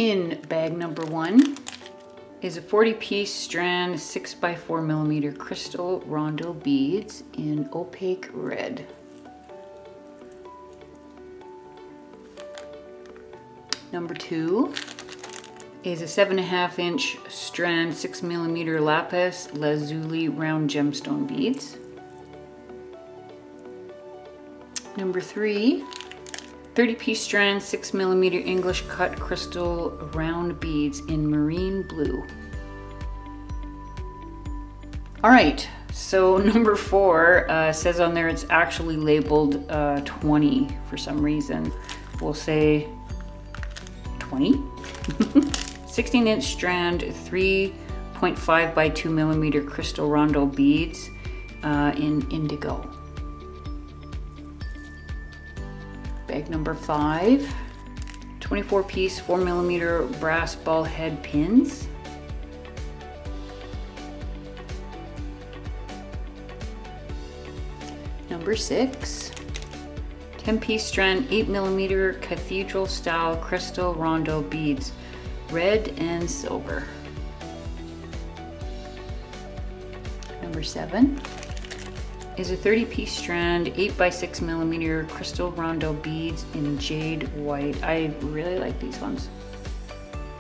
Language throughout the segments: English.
In bag number 1 is a 40-piece Strand 6x4mm crystal rondo beads in opaque red. Number 2 is a 7.5-inch Strand 6mm lapis lazuli round gemstone beads. Number 3, 30-piece Strand 6mm English cut crystal round beads in marine blue. All right, so number 4 says on there it's actually labeled 20 for some reason. We'll say 20. 16-inch Strand 3.5 by 2mm crystal rondo beads in indigo. Bag number 5, 24-piece 4mm brass ball head pins. Number 6, 10-piece Strand 8mm cathedral style crystal rondo beads, red and silver. Number 7 is a 30-piece Strand 8x6mm crystal rondo beads in jade white. I really like these ones.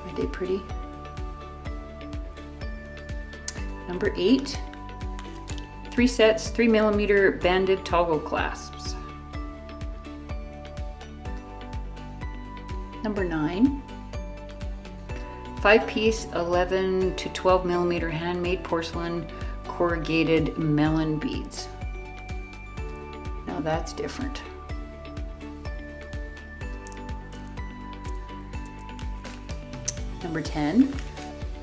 Aren't they pretty? Number 8, 3 sets 3mm banded toggle clasps. Number 9, 5-piece 11 to 12mm handmade porcelain corrugated melon beads. Now that's different. Number 10,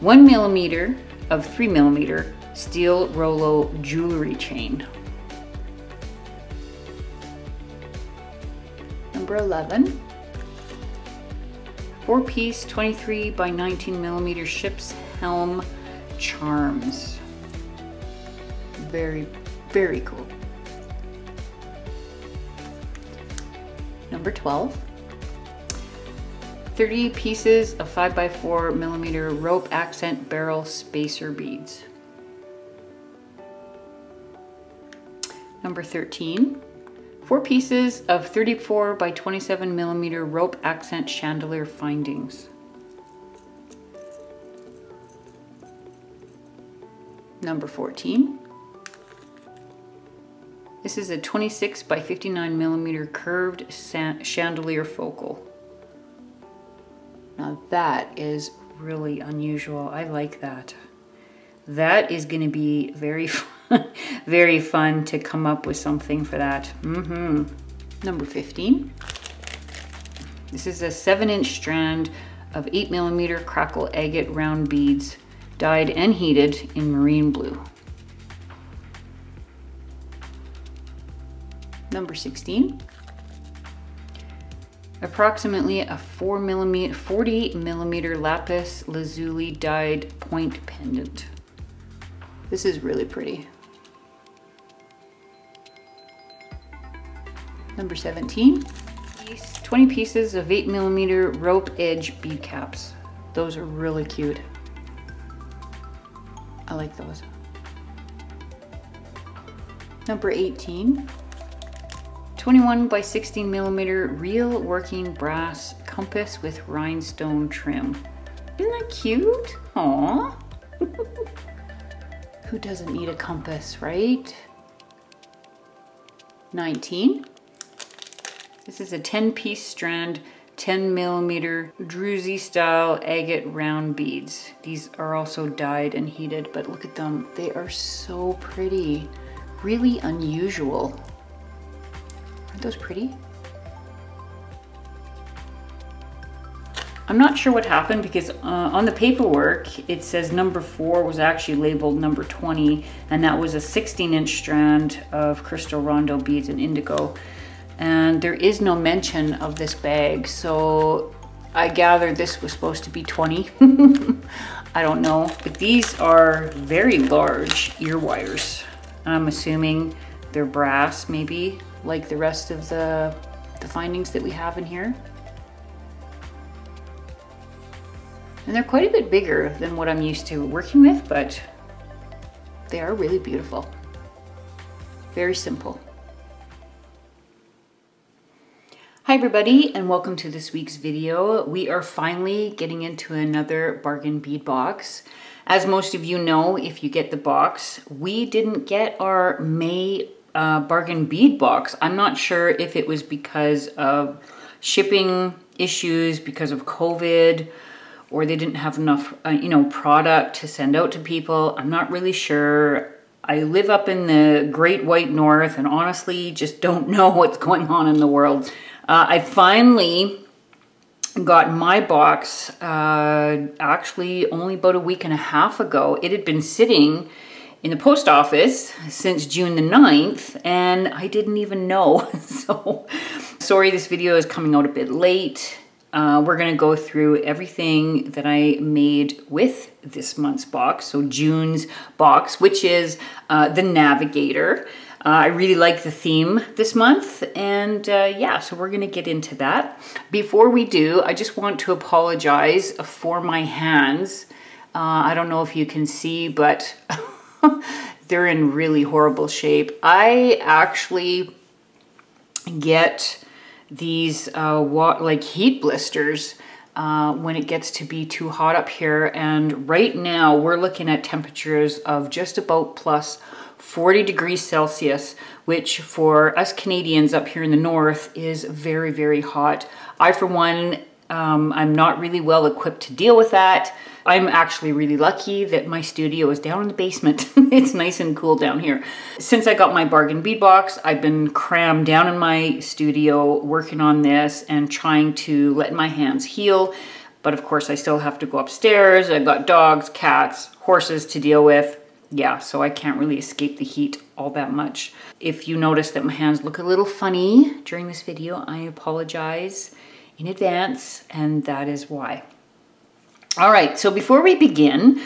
1mm of 3mm steel Rolo jewelry chain. Number 11, 4-piece 23 by 19mm ship's helm charms. Very, very cool. Number 12, 30 pieces of 5x4mm rope accent barrel spacer beads. Number 13, 4 pieces of 34 by 27mm rope accent chandelier findings. Number 14, this is a 26 by 59mm curved chandelier focal. Now that is really unusual. I like that. That is going to be very fun, very fun to come up with something for that. Number 15. This is a 7-inch strand of 8mm crackle agate round beads, dyed and heated in marine blue. Number 16. Approximately a 40mm lapis lazuli dyed point pendant. This is really pretty. Number 17. 20 pieces of 8mm rope edge bead caps. Those are really cute. I like those. Number 18. 21 by 16mm real working brass compass with rhinestone trim. Isn't that cute? Aww. Who doesn't need a compass, right? 19. This is a 10-piece strand, 10mm Druzy style agate round beads. These are also dyed and heated, but look at them. They are so pretty. Really unusual. Aren't those pretty? I'm not sure what happened because on the paperwork it says number 4 was actually labeled number 20, and that was a 16-inch strand of crystal rondo beads in indigo, and there is no mention of this bag, so I gathered this was supposed to be 20. I don't know, but these are very large ear wires. I'm assuming they're brass, maybe like the rest of the findings that we have in here. And they're quite a bit bigger than what I'm used to working with, but they are really beautiful. Very simple. Hi everybody, and welcome to this week's video. We are finally getting into another bargain bead box. As most of you know, if you get the box, we didn't get our May bargain bead box. I'm not sure if it was because of shipping issues, because of COVID, or they didn't have enough, product to send out to people. I'm not really sure. I live up in the Great White North and honestly just don't know what's going on in the world. I finally got my box actually only about a week and a half ago. It had been sitting in the post office since June the 9th and I didn't even know. So sorry this video is coming out a bit late. We're gonna go through everything that I made with this month's box, so June's box, which is the Navigator. I really like the theme this month, and yeah, so we're gonna get into that. Before we do, I just want to apologize for my hands. I don't know if you can see, but they're in really horrible shape. I actually get these like heat blisters when it gets to be too hot up here, and right now we're looking at temperatures of just about plus 40 degrees Celsius, which for us Canadians up here in the north is very, very hot. I, for one, I'm not really well equipped to deal with that. I'm actually really lucky that my studio is down in the basement. It's nice and cool down here. Since I got my bargain bead box, I've been crammed down in my studio working on this and trying to let my hands heal. But of course I still have to go upstairs. I've got dogs, cats, horses to deal with. Yeah, so I can't really escape the heat all that much. If you notice that my hands look a little funny during this video, I apologize in advance, and that is why. All right, so before we begin,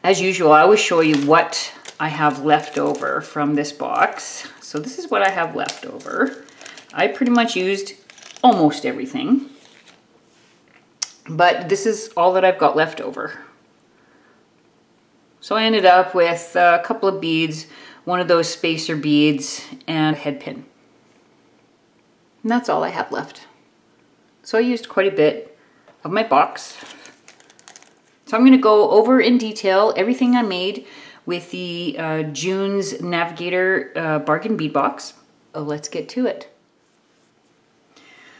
as usual, I always show you what I have left over from this box. So this is what I have left over. I pretty much used almost everything, but this is all that I've got left over. So I ended up with a couple of beads, one of those spacer beads, and a head pin. And that's all I have left. So I used quite a bit of my box. So I'm going to go over in detail everything I made with the June's Navigator bargain bead box. Let's get to it.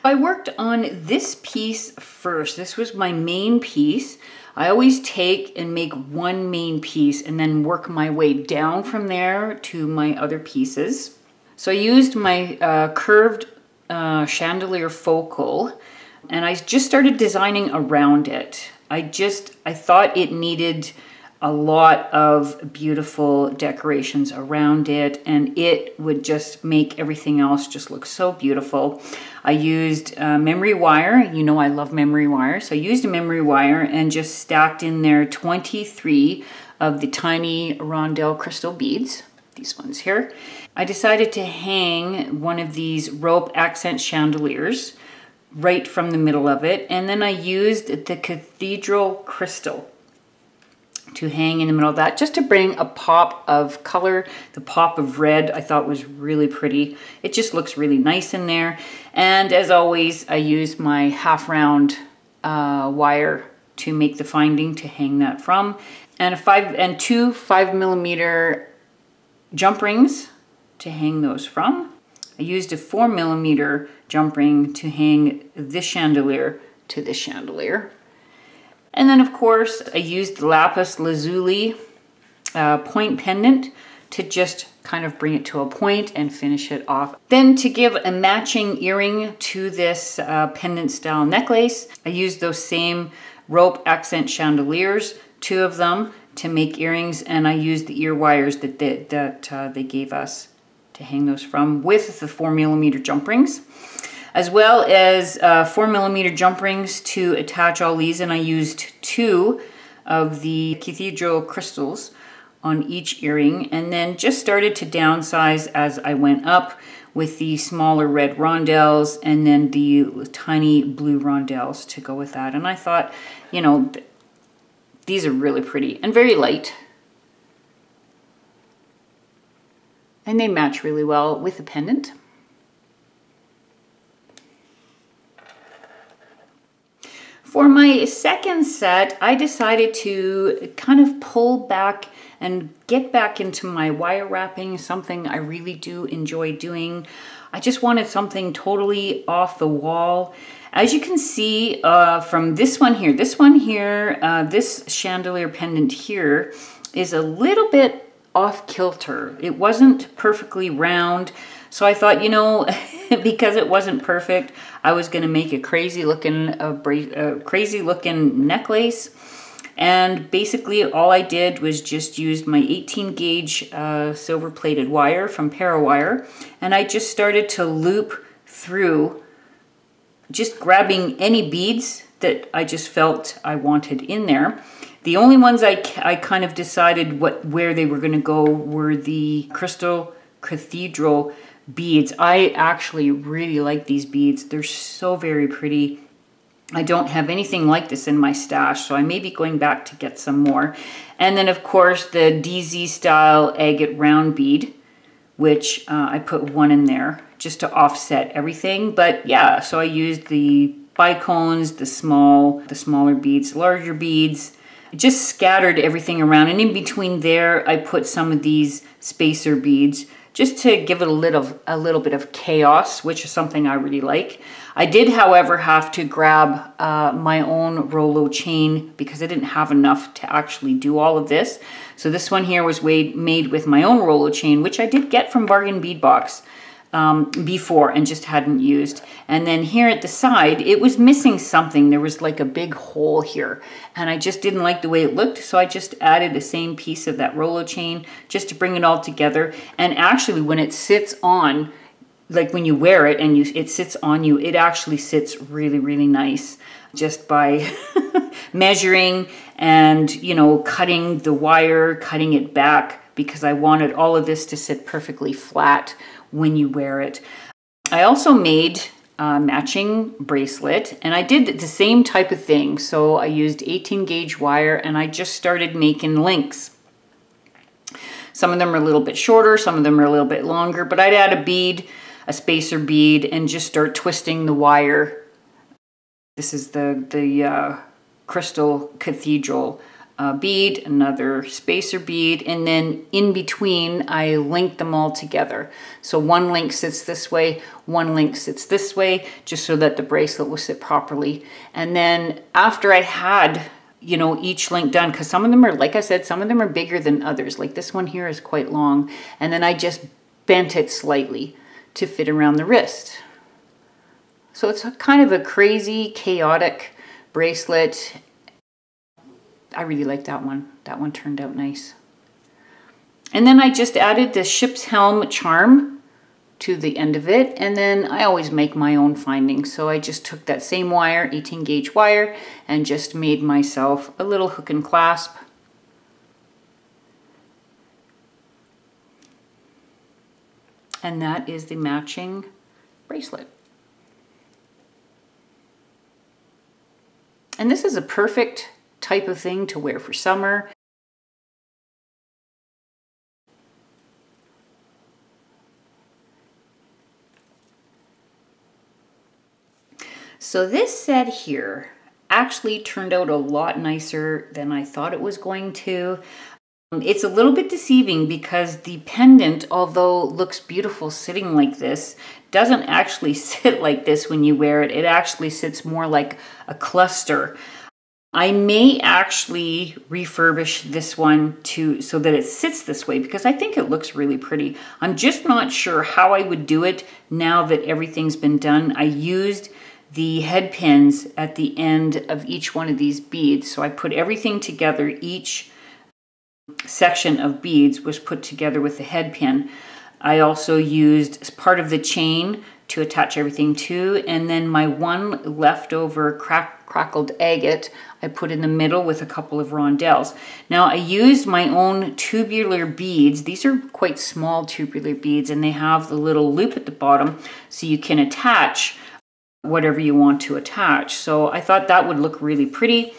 I worked on this piece first. This was my main piece. I always take and make one main piece and then work my way down from there to my other pieces. So I used my curved chandelier focal, and I just started designing around it. I thought it needed a lot of beautiful decorations around it, and it would just make everything else just look so beautiful. I used memory wire. You know I love memory wire. So I used a memory wire and just stacked in there 23 of the tiny rondelle crystal beads, these ones here. I decided to hang one of these rope accent chandeliers right from the middle of it, and then I used the cathedral crystal to hang in the middle of that, just to bring a pop of color. The pop of red I thought was really pretty. It just looks really nice in there. And as always, I used my half round wire to make the finding to hang that from, and two 5mm jump rings to hang those from. I used a 4mm jump ring to hang this chandelier to this chandelier. And then of course I used the lapis lazuli point pendant to just kind of bring it to a point and finish it off. Then to give a matching earring to this pendant style necklace, I used those same rope accent chandeliers, 2 of them, to make earrings, and I used the ear wires that they gave us to hang those from, with the 4mm jump rings, as well as 4mm jump rings to attach all these, and I used 2 of the cathedral crystals on each earring, and then just started to downsize as I went up with the smaller red rondelles and then the tiny blue rondelles to go with that. And I thought, you know, These are really pretty and very light. And they match really well with the pendant. For my second set, I decided to kind of pull back and get back into my wire wrapping, something I really do enjoy doing. I just wanted something totally off the wall. As you can see from this one here, this chandelier pendant here is a little bit off kilter. It wasn't perfectly round. So I thought, you know, because it wasn't perfect, I was going to make a crazy looking necklace. And basically all I did was just use my 18 gauge silver plated wire from Parawire. And I just started to loop through, just grabbing any beads that I just felt I wanted in there. The only ones I kind of decided where they were going to go were the Crystal Cathedral beads. I actually really like these beads. They're so very pretty. I don't have anything like this in my stash, so I may be going back to get some more. And then of course the DZ style agate round bead, which I put one in there just to offset everything. But yeah, so I used the bicones, the smaller beads, larger beads, just scattered everything around. And in between there, I put some of these spacer beads just to give it a little bit of chaos, which is something I really like. I did, however, have to grab my own Rolo chain because I didn't have enough to actually do all of this. So this one here was made with my own Rolo chain, which I did get from Bargain Bead Box before and just hadn't used. And then here at the side, it was missing something. There was like a big hole here and I just didn't like the way it looked. So I just added the same piece of that Rolo chain just to bring it all together. And actually when it sits on, like when you wear it and it sits on you, it actually sits really, really nice just by measuring and, you know, cutting the wire, cutting it back because I wanted all of this to sit perfectly flat when you wear it. I also made a matching bracelet and I did the same type of thing. So I used 18 gauge wire and I just started making links. Some of them are a little bit shorter, some of them are a little bit longer, but I'd add a bead, a spacer bead, and just start twisting the wire. This is the Crystal Cathedral bead, another spacer bead, and then in between I linked them all together. So one link sits this way, one link sits this way, just so that the bracelet will sit properly. And then after I had, you know, each link done, because some of them are, like I said, some of them are bigger than others. Like this one here is quite long. And then I just bent it slightly to fit around the wrist. So it's a kind of a crazy, chaotic bracelet. I really like that one. That one turned out nice. And then I just added the ship's helm charm to the end of it. And then I always make my own findings. So I just took that same wire, 18 gauge wire, and just made myself a little hook and clasp. And that is the matching bracelet. And this is a perfect type of thing to wear for summer. So this set here actually turned out a lot nicer than I thought it was going to. It's a little bit deceiving because the pendant, although looks beautiful sitting like this, doesn't actually sit like this when you wear it. It actually sits more like a cluster. I may actually refurbish this one so that it sits this way because I think it looks really pretty. I'm just not sure how I would do it now that everything's been done. I used the head pins at the end of each one of these beads. So I put everything together. Each section of beads was put together with the head pin. I also used part of the chain to attach everything to, and then my one leftover crackled agate I put in the middle with a couple of rondelles. Now I used my own tubular beads. These are quite small tubular beads and they have the little loop at the bottom so you can attach whatever you want to attach. So I thought that would look really pretty.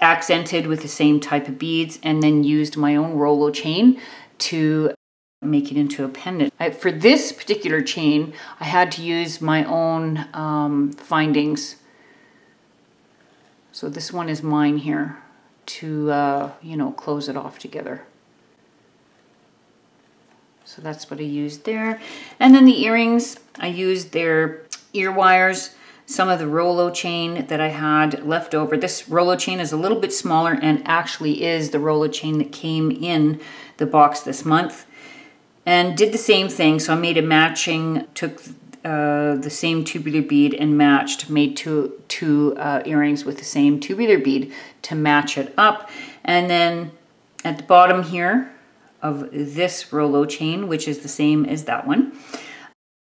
accented with the same type of beads, and then used my own Rolo chain to make it into a pendant. For this particular chain, I had to use my own findings. So this one is mine here to, you know, close it off together. So that's what I used there. And then the earrings, I used their ear wires, some of the Rolo chain that I had left over. This Rolo chain is a little bit smaller and actually is the Rolo chain that came in the box this month. And did the same thing. So I made a matching, took the same tubular bead and made two earrings with the same tubular bead to match it up. And then at the bottom here of this Rolo chain, which is the same as that one,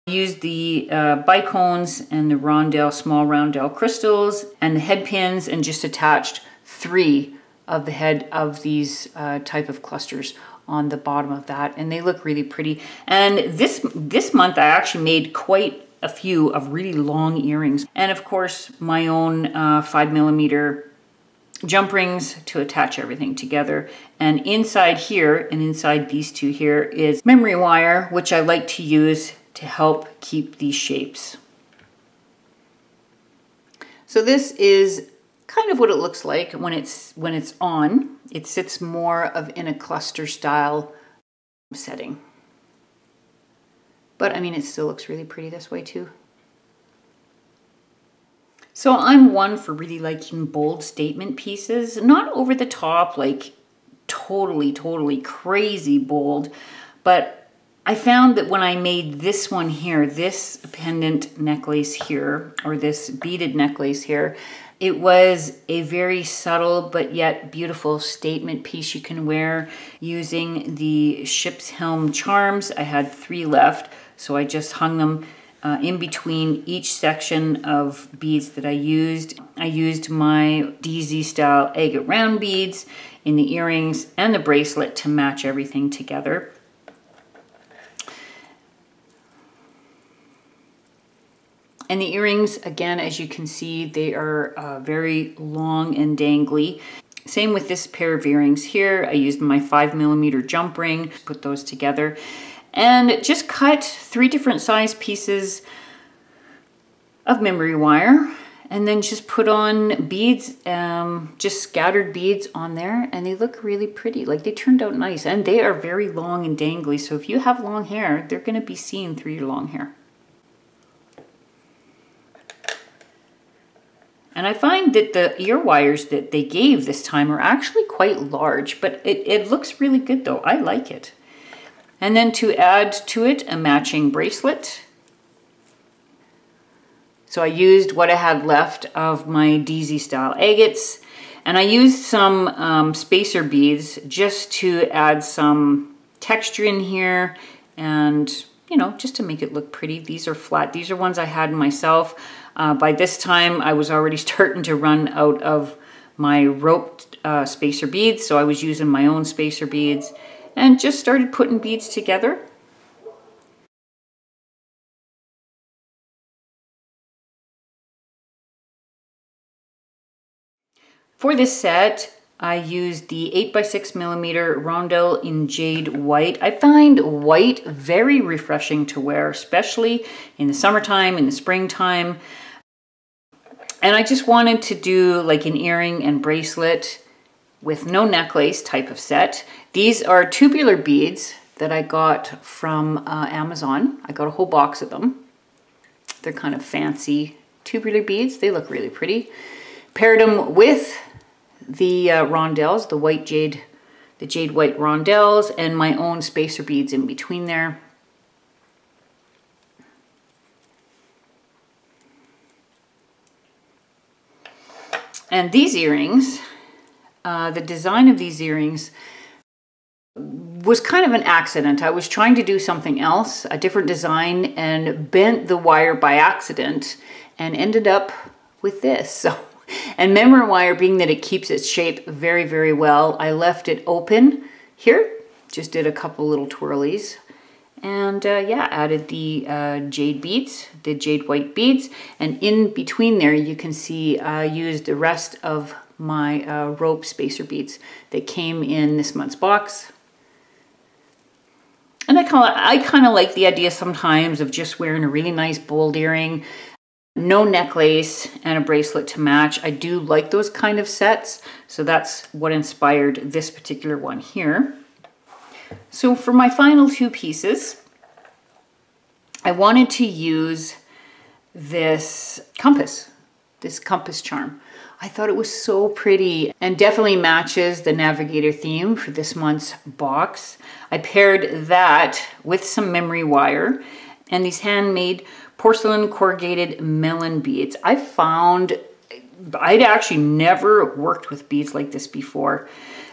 I used the bicones and the small rondelle crystals and the head pins, and just attached 3 of the head of these type of clusters on the bottom of that, and they look really pretty. And this month I actually made quite a few of really long earrings, and of course my own 5mm jump rings to attach everything together. And inside here and inside these two here is memory wire, which I like to use to help keep these shapes. So this is kind of what it looks like when it's on. It sits more of in a cluster style setting. But I mean, it still looks really pretty this way too. So I'm one for really liking bold statement pieces, not over the top, like totally crazy bold, but I found that when I made this one here, this pendant necklace here, or this beaded necklace here, it was a very subtle but yet beautiful statement piece you can wear using the ship's helm charms. I had 3 left, so I just hung them in between each section of beads that I used. I used my DZ style agate round beads in the earrings and the bracelet to match everything together. And the earrings, again, as you can see, they are very long and dangly. Same with this pair of earrings here. I used my 5mm jump ring to put those together. And just cut 3 different size pieces of memory wire, and then just put on beads, just scattered beads on there, and they look really pretty. Like, they turned out nice, and they are very long and dangly. So if you have long hair, they're gonna be seen through your long hair. And I find that the ear wires that they gave this time are actually quite large, but it looks really good though. I like it. And then to add to it, a matching bracelet. So I used what I had left of my DZ style agates, and I used some spacer beads just to add some texture in here, and you know, just to make it look pretty. These are flat. These are ones I had myself. By this time, I was already starting to run out of my roped spacer beads, so I was using my own spacer beads and just started putting beads together. For this set, I used the 8x6mm rondelle in jade white. I find white very refreshing to wear, especially in the summertime, in the springtime. And I just wanted to do like an earring and bracelet with no necklace type of set. These are tubular beads that I got from Amazon. I got a whole box of them. They're kind of fancy tubular beads. They look really pretty. Paired them with the rondelles, the jade white rondelles, and my own spacer beads in between there. And these earrings, the design of these earrings was kind of an accident. I was trying to do something else, a different design, and bent the wire by accident and ended up with this. So, and memory wire, being that it keeps its shape very, very well, I left it open here, just did a couple little twirlies, and yeah, added the jade beads, the jade white beads, and in between there you can see I used the rest of my rope spacer beads that came in this month's box. And I kind of like the idea sometimes of just wearing a really nice bold earring, no necklace, and a bracelet to match. I do like those kind of sets, so that's what inspired this particular one here. So for my final two pieces, I wanted to use this compass charm. I thought it was so pretty and definitely matches the navigator theme for this month's box. I paired that with some memory wire and these handmade porcelain corrugated melon beads. I found I'd actually never worked with beads like this before.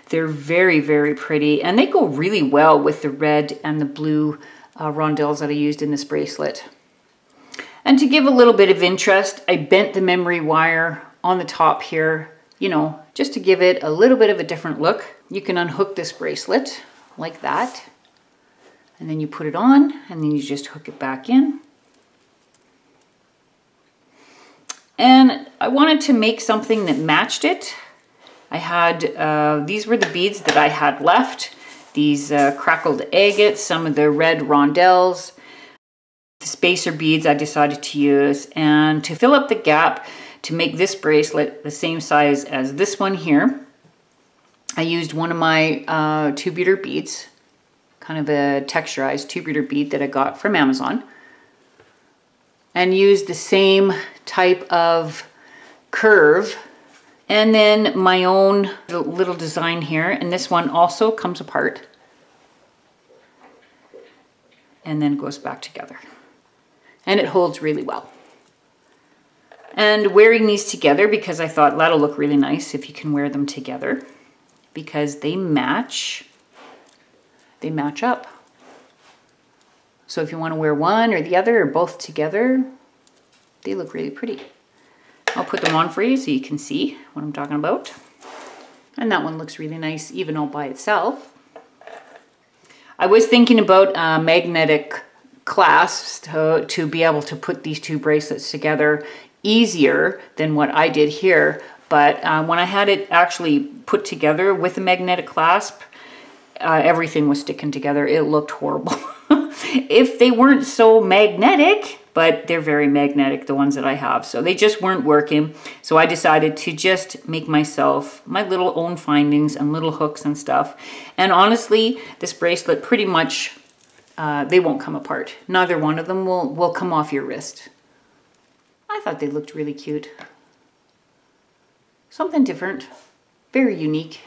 They're very, very pretty, and they go really well with the red and the blue rondelles that I used in this bracelet. And to give a little bit of interest, I bent the memory wire on the top here, you know, just to give it a little bit of a different look. You can unhook this bracelet like that, and then you put it on, and then you just hook it back in. And I wanted to make something that matched it. I had, these were the beads that I had left. These crackled agates, some of the red rondelles, the spacer beads I decided to use. And to fill up the gap, to make this bracelet the same size as this one here, I used one of my tubular beads, kind of a texturized tubular bead that I got from Amazon, and used the same type of curve, and then my own little design here, and this one also comes apart and then goes back together, and it holds really well. And wearing these together, because I thought that'll look really nice if you can wear them together, because they match up. So if you want to wear one or the other or both together, they look really pretty. I'll put them on for you so you can see what I'm talking about. And that one looks really nice even all by itself. I was thinking about magnetic clasps to be able to put these two bracelets together easier than what I did here. But when I had it actually put together with a magnetic clasp, everything was sticking together. It looked horrible. If they weren't so magnetic, but they're very magnetic, the ones that I have. So they just weren't working. So I decided to just make myself my little own findings and little hooks and stuff. And honestly, this bracelet pretty much, they won't come apart. Neither one of them will come off your wrist. I thought they looked really cute. Something different, very unique.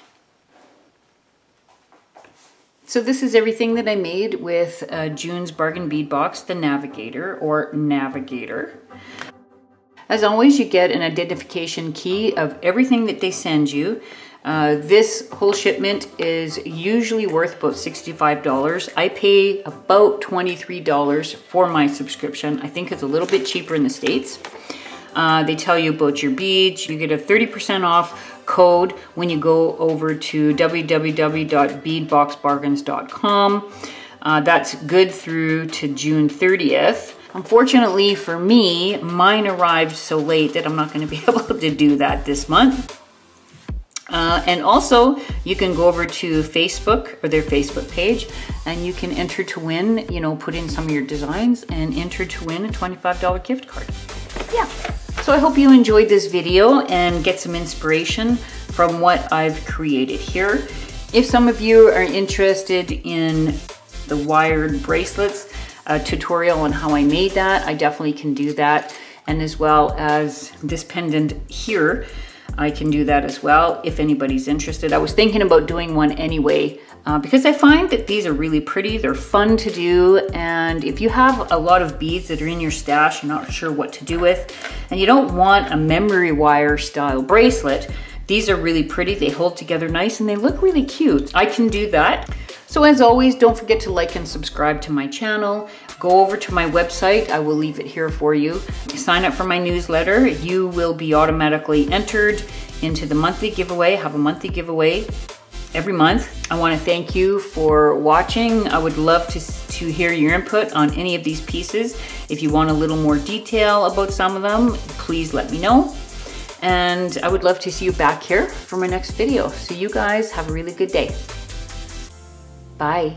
So this is everything that I made with June's Bargain Bead Box, the Navigator or Navigator. As always, you get an identification key of everything that they send you. This whole shipment is usually worth about $65. I pay about $23 for my subscription. I think it's a little bit cheaper in the States. They tell you about your beads. You get a 30% off code when you go over to www.beadboxbargains.com. That's good through to June 30th. Unfortunately for me, mine arrived so late that I'm not going to be able to do that this month. And also, you can go over to Facebook or their Facebook page, and you can enter to win, you know, put in some of your designs and enter to win a $25 gift card. Yeah. So I hope you enjoyed this video and get some inspiration from what I've created here. If some of you are interested in the wired bracelets, a tutorial on how I made that, I definitely can do that. And as well as this pendant here, I can do that as well if anybody's interested. I was thinking about doing one anyway because I find that these are really pretty, they're fun to do, and if you have a lot of beads that are in your stash, you're not sure what to do with, and you don't want a memory wire style bracelet, these are really pretty, they hold together nice, and they look really cute. I can do that. So as always, don't forget to like and subscribe to my channel. Go over to my website, I will leave it here for you. Sign up for my newsletter. You will be automatically entered into the monthly giveaway. I have a monthly giveaway every month. I want to thank you for watching. I would love to hear your input on any of these pieces. If you want a little more detail about some of them, please let me know. And I would love to see you back here for my next video. So you guys have a really good day. Bye.